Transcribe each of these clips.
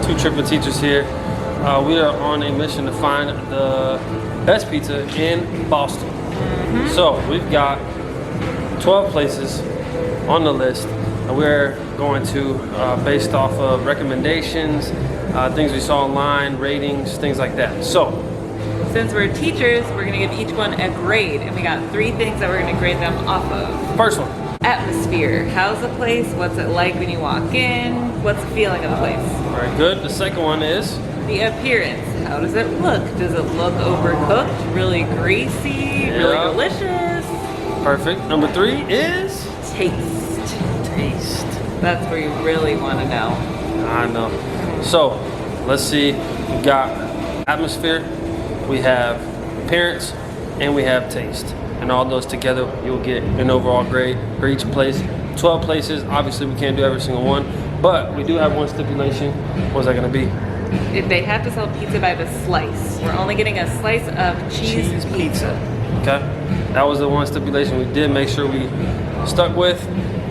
two triple teachers here. We are on a mission to find the best pizza in Boston. So we've got 12 places on the list, and we're going to, based off of recommendations, things we saw online, ratings, things like that. So, since we're teachers, we're gonna give each one a grade, and we got 3 things that we're gonna grade them off of. first one. Atmosphere. How's the place? What's it like when you walk in? What's the feeling of the place? Very good. The second one is The appearance. How does it look? Does it look overcooked? Really greasy? Really delicious? perfect. Number 3 is Taste. taste. That's where you really want to know. I know. So, let's see. We got atmosphere, we have appearance, and we have taste. And all those together, you'll get an overall grade for each place. 12 places. Obviously, we can't do every single one, but we do have one stipulation. What's that going to be? If they have to sell pizza by the slice, we're only getting a slice of cheese pizza. Okay, that was the one stipulation we did make sure we stuck with.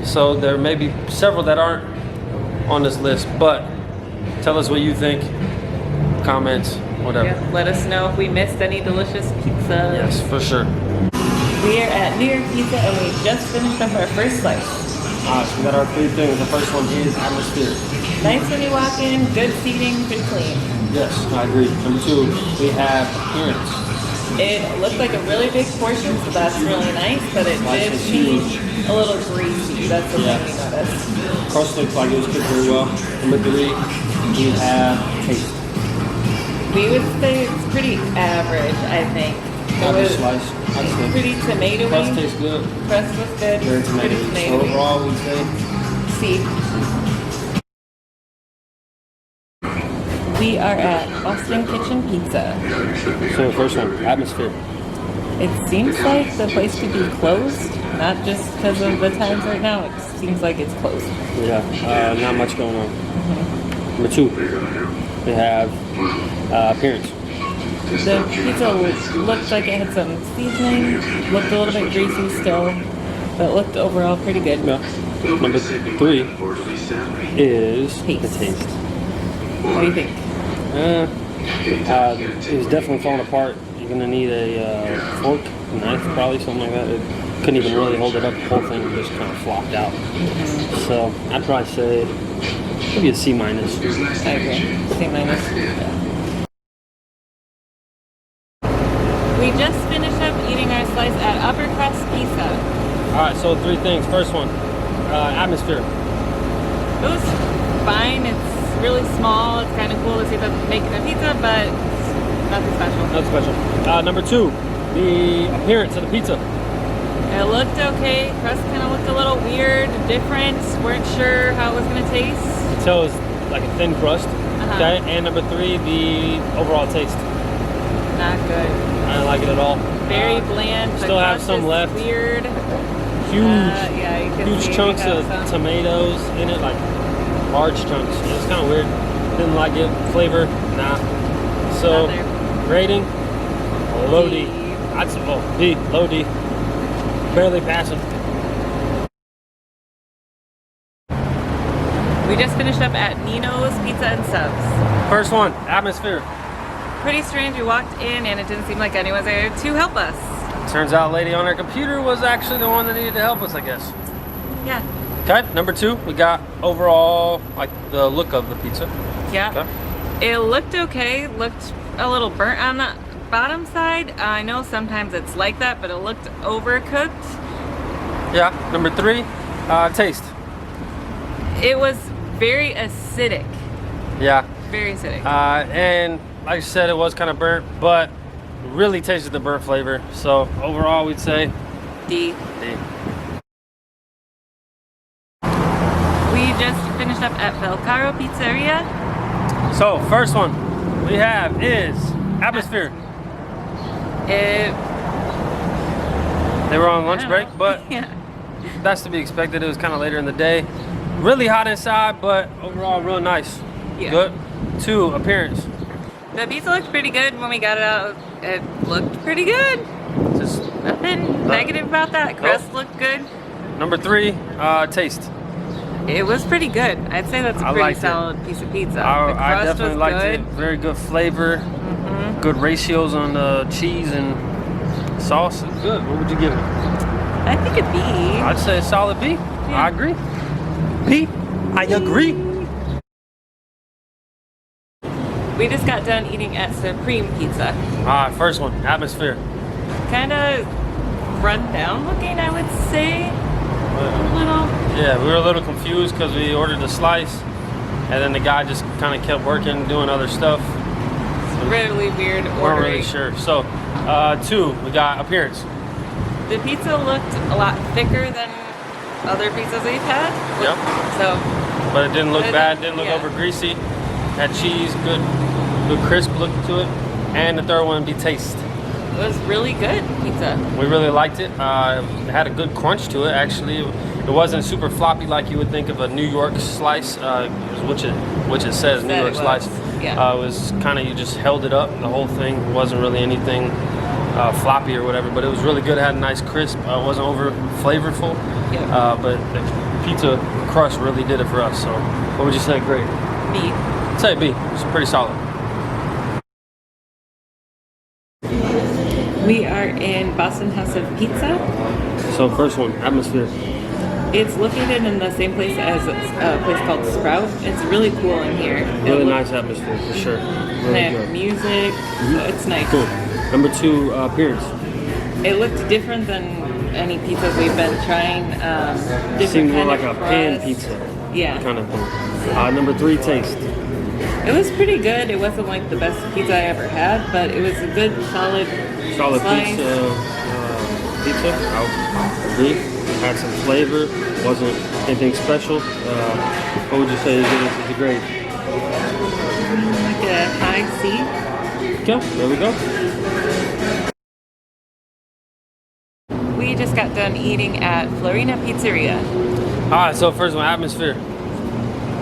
So there may be several that aren't on this list, but tell us what you think. Comments, whatever. Yeah, let us know if we missed any delicious pizza. Yes, for sure. We are at New York Pizza, and we just finished up our first slice. So we got our 3 things. The first one is atmosphere. Nice when you walk in, good seating, good clean. Yes, I agree. Number 2, we have appearance. It looked like a really big portion, so that's really nice, but it did seem a little greasy. That's the thing we noticed. Crust looks like it was cooked very well. Number 3, we have taste. We would say it's pretty average, I think. Average slice. I'd say. Pretty tomatoey. Crust tastes good. Crust was good. Very Pretty tomatoey. So tomatoey. overall, we say See. We are at Boston Kitchen Pizza. so. First one, atmosphere. It seems like the place could be closed, not just because of the times right now. It seems like it's closed. Yeah, not much going on. Number 2, we have appearance. The pizza looked like it had some seasoning, looked a little bit greasy still, but looked overall pretty good. Yeah. Number 3 is Taste. the taste. What do you think? It was definitely falling apart. You're gonna need a fork, a knife, probably something like that. It couldn't even really hold it up. The whole thing just kind of flopped out. So I'd probably say maybe a C-. I agree. C-. We just finished up eating our slice at Upper Crust Pizza. All right, so 3 things. First one, atmosphere. It was fine. It's really small. It's kind of cool to see them making a pizza, but it's nothing special. Nothing special. Number 2, the appearance of the pizza. It looked okay. Crust kind of looked a little weird, different. Weren't sure how it was going to taste. So it's like a thin crust. Okay. And number 3, the overall taste. Not good. I don't like it at all. Very bland. The Still have crust some is left. Weird. Huge, Yeah, you can see huge we chunks have of some. tomatoes in it, like large chunks. It was kind of weird. Didn't like it. Flavor, nah. So, Not there. rating, low D. D. I'd say, D, low D. Barely passing. We just finished up at Nino's Pizza and Subs. First one, atmosphere. Pretty strange. We walked in and it didn't seem like anyone was there to help us. Turns out lady on her computer was actually the one that needed to help us, I guess. Yeah. Okay, number 2, we got overall, like the look of the pizza. Yeah. Okay. It looked okay. Looked a little burnt on the bottom side. I know sometimes it's like that, but it looked overcooked. Yeah, number 3, taste. It was very acidic. Yeah. Very acidic. And like I said, it was kind of burnt, but really tasted the burnt flavor. So overall, we'd say D. D. We just finished up at Belcaro Pizzeria. So first one we have is atmosphere. It. They were on lunch break, but yeah. that's to be expected. It was kind of later in the day. Really hot inside, but overall real nice. Yeah. Good. 2, appearance. The pizza looked pretty good when we got it out. It looked pretty good. Just Nothing negative about that. Crust looked good. number 3, taste. It was pretty good. I'd say that's a I pretty liked it. solid piece of pizza. The I crust definitely was liked good. it. Very good flavor. Good ratios on the cheese and sauce. It's good. What would you give it? I think a B. I'd say a solid B. I agree. B. I agree. We just got done eating at Supreme Pizza. All right, first one, atmosphere. Kind of run down looking, I would say. A little. Yeah, we were a little confused because we ordered the slice, and then the guy just kind of kept working, doing other stuff. Really weird Weren't ordering. really sure. So, 2, we got appearance. The pizza looked a lot thicker than other pizzas we've had. Yep. So But it didn't look But it bad, didn't- didn't look yeah. over greasy. Had cheese, good crisp look to it. And the third one would be taste. it was really good pizza. We really liked it. It had a good crunch to it, actually. It wasn't super floppy like you would think of a New York slice, which it says New Said York it slice. was, yeah. It was kind of, you just held it up, the whole thing. It wasn't really anything floppy or whatever, but it was really good. It had a nice crisp. It wasn't over flavorful, Yeah. but the pizza crust really did it for us. So what would you say? Great. B. I'd say B. It's pretty solid. We are in Boston House of Pizza. So first one, atmosphere. It's located in the same place as a place called Sprout. It's really cool in here. Really nice atmosphere for sure. They Really have good. music. So it's nice. Cool. Number 2, appearance. It looked different than any pizzas we've been trying. Different Seemed more kind like of a pan crust. pizza Yeah. kind of thing. Number 3, taste. It was pretty good. It wasn't like the best pizza I ever had, but it was a good, solid Solid slice. pizza. I agree. Had some flavor. Wasn't anything special. What would you say is a grade? Like a high C. Okay, there we go. We just got done eating at Florina Pizzeria. All right, so first one, atmosphere.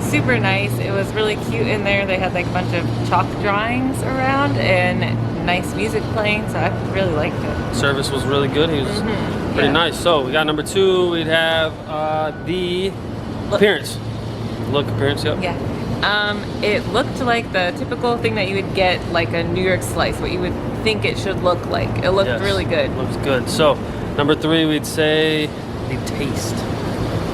Super nice. It was really cute in there. They had like a bunch of chalk drawings around and nice music playing, so I really liked it. Service was really good. He was pretty yeah. nice. So we got number 2. We'd have the appearance. Look, appearance. Yep. Yeah. It looked like the typical thing that you would get like a New York slice, what you would think it should look like. It looked Yes, really good. Looks good. So number 3, we'd say the taste.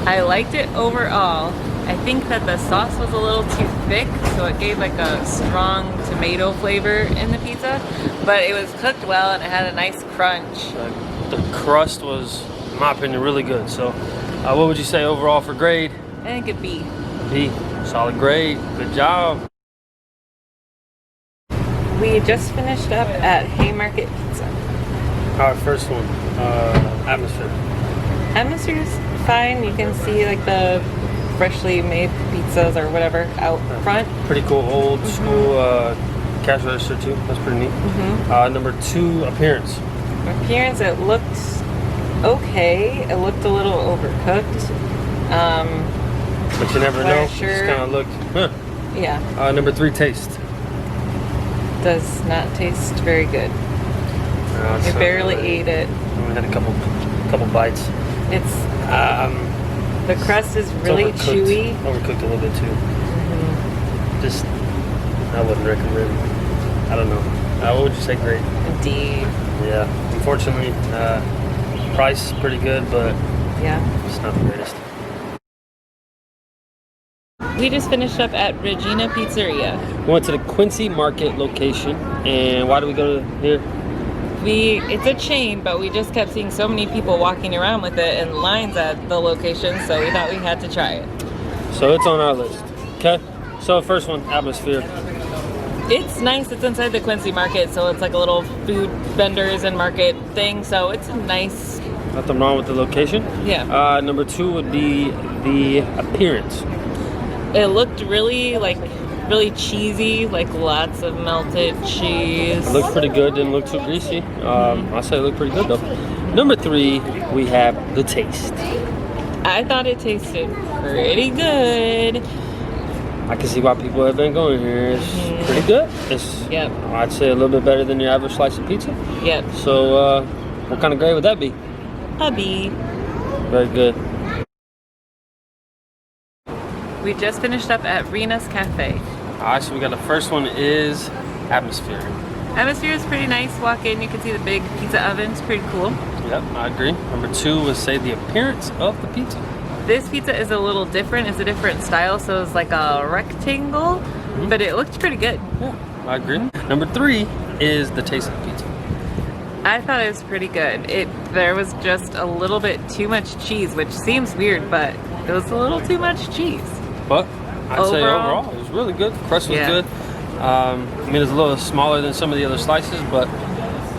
I liked it overall. I think that the sauce was a little too thick, so it gave like a strong tomato flavor in the pizza, but it was cooked well and it had a nice crunch. The crust was, in my opinion, really good. So what would you say overall for grade? I think it'd be. B. Solid grade. Good job. We just finished up at Haymarket Pizza. All right, first one. Atmosphere. Atmosphere's fine. You can see like the freshly made pizzas or whatever out front. Pretty cool old school cash register too. That's pretty neat. Number 2, appearance. Appearance, it looked okay. It looked a little overcooked. But you never know. We're It just sure. kind of looked. Huh. Yeah, Number 3, taste. does not taste very good. I barely ate it. We had a couple bites. It's the crust is It's really overcooked. chewy. Overcooked a little bit too. Just, I wouldn't recommend. I don't know. What would you say, grade? D. Yeah. Unfortunately, price is pretty good, but Yeah. it's not the greatest. We just finished up at Regina Pizzeria. We went to the Quincy Market location, and why do we go to here? It's a chain, but we just kept seeing so many people walking around with it and lines at the location, so we thought we had to try it. So it's on our list. Okay. So first one, atmosphere. It's nice. It's inside the Quincy Market, so it's like a little food vendors and market thing. So it's a nice. Nothing wrong with the location. Yeah. Number 2 would be the appearance. It looked really cheesy, like lots of melted cheese. Looked pretty good. Didn't look too greasy. I say it looked pretty good though. Number 3, we have the taste. I thought it tasted pretty good. I can see why people have been going here. It's pretty good. It's, Yep. I'd say a little bit better than your average slice of pizza. Yep. So, what kind of grade would that be? A B. Very good. We just finished up at Rena's Cafe. Alright, so we got the first one is Atmosphere. Atmosphere is pretty nice. Walk in, you can see the big pizza oven. It's pretty cool. Yep, I agree. Number 2 was say the appearance of the pizza. This pizza is a little different. It's a different style, so it's like a rectangle, but it looked pretty good. Yeah, I agree. Number 3 is the taste of the pizza. I thought it was pretty good. There was just a little bit too much cheese, which seems weird, but it was a little too much cheese. But I'd say overall it was really good. The crust was good. I mean, it's a little smaller than some of the other slices, but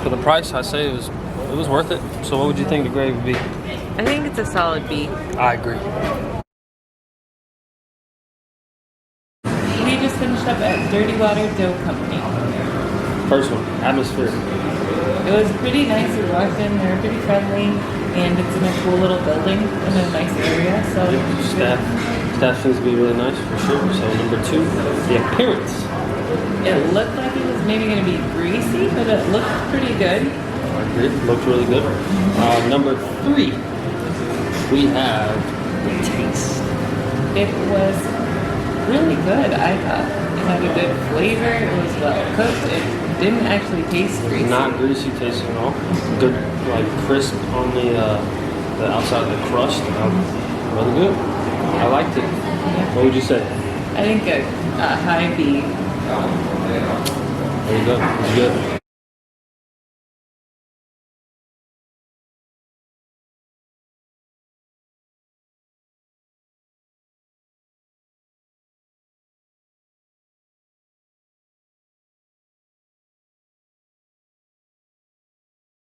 for the price, I say it was worth it. So what would you think the grade would be? I think it's a solid B. I agree. We just finished up at Dirty Water Dough Company. First one, Atmosphere. It was pretty nice. We walked in, they were pretty friendly, and it's in a cool little building in a nice area. So Staff seems to be really nice for sure. So number 2, the appearance. it looked like it was maybe going to be greasy, but it looked pretty good. I agree. Looked really good. Number 3, we have the taste. It was really good, I thought. It had a good flavor. It was well cooked. It didn't actually taste greasy. Not greasy tasting at all. Good, like crisp on the outside of the crust. Really good. I liked it. Yeah. What would you say? I think a high B. There you go. It's good.